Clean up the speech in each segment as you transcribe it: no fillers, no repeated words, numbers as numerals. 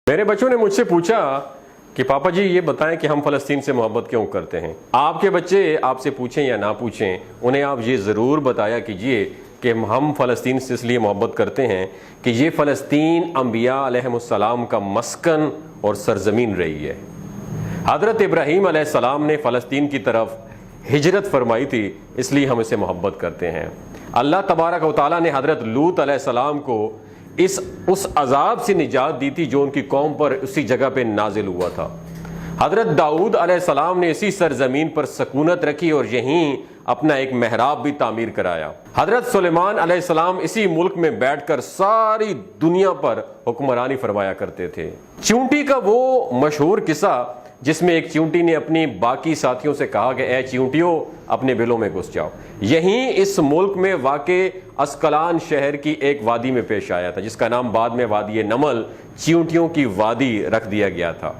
میرے بچوں نے مجھ سے پوچھا کہ پاپا جی یہ بتائیں کہ ہم فلسطین سے محبت کیوں کرتے ہیں۔ آپ کے بچے آپ سے پوچھیں یا نہ پوچھیں، انہیں آپ یہ ضرور بتایا کیجئے کہ ہم فلسطین سے اس لیے محبت کرتے ہیں کہ یہ فلسطین انبیاء علیہم السلام کا مسکن اور سرزمین رہی ہے۔ حضرت ابراہیم علیہ السلام نے فلسطین کی طرف ہجرت فرمائی تھی، اس لیے ہم اسے محبت کرتے ہیں۔ اللہ تبارک و تعالیٰ نے حضرت لوط علیہ السلام کو اس عذاب سے نجات دی تھی جو ان کی قوم پر اسی جگہ پہ نازل ہوا تھا۔ حضرت داؤد علیہ السلام نے اسی سرزمین پر سکونت رکھی اور یہیں اپنا ایک محراب بھی تعمیر کرایا۔ حضرت سلیمان علیہ السلام اسی ملک میں بیٹھ کر ساری دنیا پر حکمرانی فرمایا کرتے تھے۔ چیونٹی کا وہ مشہور قصہ جس میں ایک چیونٹی نے اپنی باقی ساتھیوں سے کہا کہ اے چیونٹیوں اپنے بلوں میں گھس جاؤ، یہیں اس ملک میں واقع اسکلان شہر کی ایک وادی میں پیش آیا تھا جس کا نام بعد میں وادی نمل، چیونٹیوں کی وادی رکھ دیا گیا تھا۔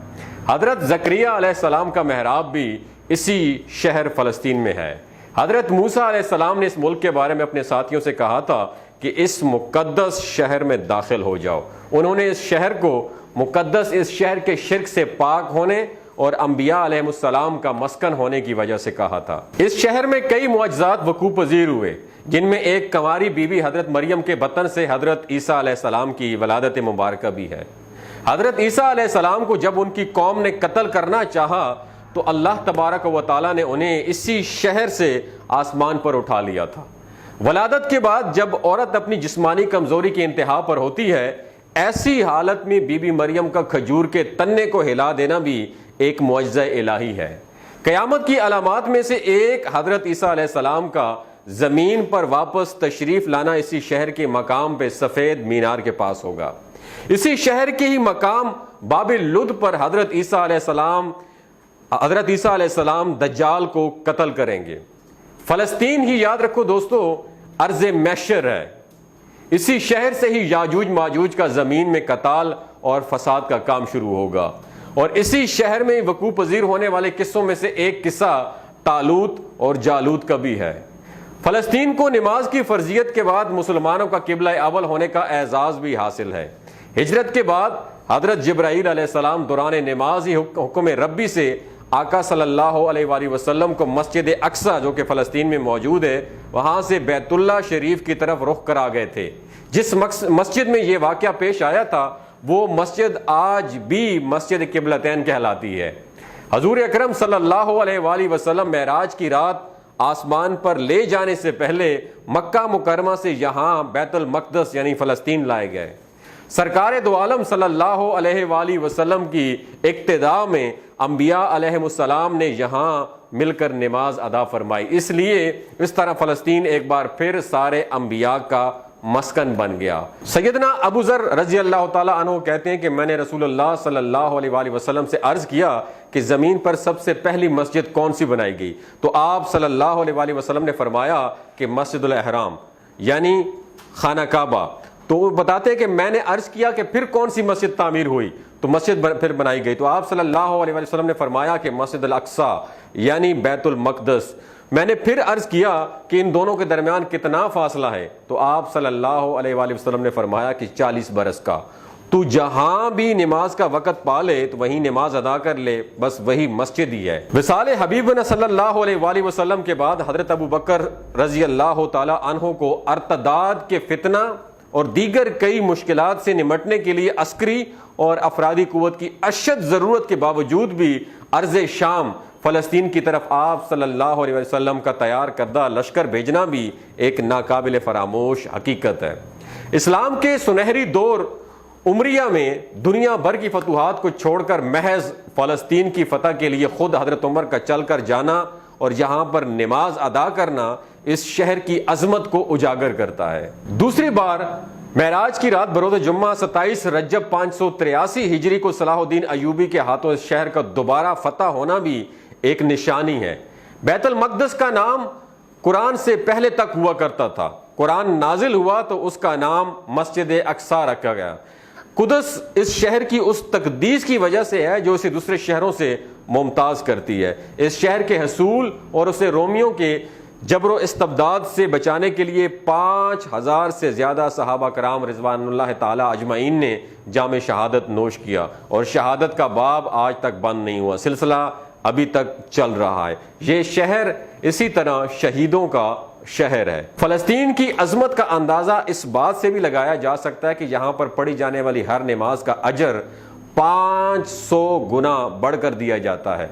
حضرت زکریا علیہ السلام کا محراب بھی اسی شہر فلسطین میں ہے۔ حضرت موسیٰ علیہ السلام نے اس ملک کے بارے میں اپنے ساتھیوں سے کہا تھا کہ اس مقدس شہر میں داخل ہو جاؤ۔ انہوں نے اس شہر کو مقدس، اس شہر کے شرک سے پاک ہونے اور انبیاء علیہ السلام کا مسکن ہونے کی وجہ سے کہا تھا۔ اس شہر میں کئی معجزات وقوع پذیر ہوئے، جن میں ایک کنواری بی بی حضرت مریم کے بطن سے حضرت عیسیٰ علیہ السلام کی ولادت مبارکہ بھی ہے۔ حضرت عیسیٰ علیہ السلام کو جب ان کی قوم نے قتل کرنا چاہا تو اللہ تبارک و تعالیٰ نے انہیں اسی شہر سے آسمان پر اٹھا لیا تھا۔ ولادت کے بعد جب عورت اپنی جسمانی کمزوری کی انتہا پر ہوتی ہے، ایسی حالت میں بی بی مریم کا کھجور کے تنے کو ہلا دینا بھی ایک معجزہ الہی ہے۔ قیامت کی علامات میں سے ایک حضرت عیسیٰ علیہ السلام کا زمین پر واپس تشریف لانا اسی شہر کے مقام پہ سفید مینار کے پاس ہوگا۔ اسی شہر کے ہی مقام باب لد پر حضرت عیسیٰ علیہ السلام دجال کو قتل کریں گے۔ فلسطین ہی یاد رکھو دوستو ارض محشر ہے۔ اسی شہر سے ہی یاجوج ماجوج کا زمین میں قتال اور فساد کا کام شروع ہوگا، اور اسی شہر میں وقوع پذیر ہونے والے قصوں میں سے ایک قصہ طالوت اور جالوت کا بھی ہے۔ فلسطین کو نماز کی فرضیت کے بعد مسلمانوں کا قبلہ اول ہونے کا اعزاز بھی حاصل ہے۔ ہجرت کے بعد حضرت جبرائیل علیہ السلام دوران نماز ہی حکم ربی سے آقا صلی اللہ علیہ وآلہ وسلم کو مسجد اقصی جو کہ فلسطین میں موجود ہے وہاں سے بیت اللہ شریف کی طرف رخ کرا گئے تھے۔ جس مسجد میں یہ واقعہ پیش آیا تھا وہ مسجد آج بھی مسجد قبلتین کہلاتی ہے۔ حضور اکرم صلی اللہ علیہ وآلہ وسلم معراج کی رات آسمان پر لے جانے سے پہلے مکہ مکرمہ سے یہاں بیت المقدس یعنی فلسطین لائے گئے۔ سرکار دو عالم صلی اللہ علیہ وآلہ وسلم کی اقتداء میں انبیاء علیہ السلام نے یہاں مل کر نماز ادا فرمائی، اس لیے اس طرح فلسطین ایک بار پھر سارے انبیاء کا مسکن بن گیا۔ سیدنا ابو ذر رضی اللہ تعالیٰ عنہ کہتے ہیں کہ میں نے رسول اللہ صلی اللہ علیہ وآلہ وسلم سے عرض کیا کہ زمین پر سب سے پہلی مسجد کون سی بنائی گئی؟ تو آپ صلی اللہ علیہ وآلہ وسلم نے فرمایا کہ مسجد الاحرام یعنی خانہ کعبہ۔ تو وہ بتاتے ہیں کہ میں نے عرض کیا کہ پھر کون سی مسجد تعمیر ہوئی؟ تو مسجد پھر بنائی گئی۔ تو آپ صلی اللہ علیہ وآلہ وسلم نے فرمایا کہ مسجد الاقصی یعنی بیت المقدس۔ میں نے پھر عرض کیا کہ ان دونوں کے درمیان کتنا فاصلہ ہے؟ تو آپ صلی اللہ علیہ وآلہ وسلم نے فرمایا کہ 40 برس کا۔ تو جہاں بھی نماز کا وقت پا لے تو وہیں نماز ادا کر لے، بس وہی مسجد ہی ہے۔ وصال حبیبنا صلی اللہ علیہ وآلہ وسلم کے بعد حضرت ابو بکر رضی اللہ تعالی عنہ کو ارتداد کے فتنہ اور دیگر کئی مشکلات سے نمٹنے کے لیے عسکری اور افرادی قوت کی اشد ضرورت کے باوجود بھی ارض شام فلسطین کی طرف آپ صلی اللہ علیہ وسلم کا تیار کردہ لشکر بھیجنا بھی ایک ناقابل فراموش حقیقت ہے۔ اسلام کے سنہری دور عمریہ میں دنیا بھر کی فتوحات کو چھوڑ کر محض فلسطین کی فتح کے لیے خود حضرت عمر کا چل کر جانا اور یہاں پر نماز ادا کرنا اس شہر کی عظمت کو اجاگر کرتا ہے۔ دوسری بار معراج کی رات بروز جمعہ 27 رجب 583 ہجری کو صلاح الدین ایوبی کے ہاتھوں اس شہر کا دوبارہ فتح ہونا بھی ایک نشانی ہے۔ بیت المقدس کا نام قرآن سے پہلے تک ہوا کرتا تھا، قرآن نازل ہوا تو اس کا نام مسجد اقصی رکھا گیا۔ قدس اس شہر کی اس تقدیس کی وجہ سے ہے جو اسے دوسرے شہروں سے ممتاز کرتی ہے۔ اس شہر کے حصول اور اسے رومیوں کے جبر و استبداد سے بچانے کے لیے 5000 سے زیادہ صحابہ کرام رضوان اللہ تعالی اجمعین نے جام شہادت نوش کیا، اور شہادت کا باب آج تک بند نہیں ہوا، سلسلہ ابھی تک چل رہا ہے۔ یہ شہر اسی طرح شہیدوں کا شہر ہے۔ فلسطین کی عظمت کا اندازہ اس بات سے بھی لگایا جا سکتا ہے کہ یہاں پر پڑھی جانے والی ہر نماز کا اجر 500 گنا بڑھ کر دیا جاتا ہے۔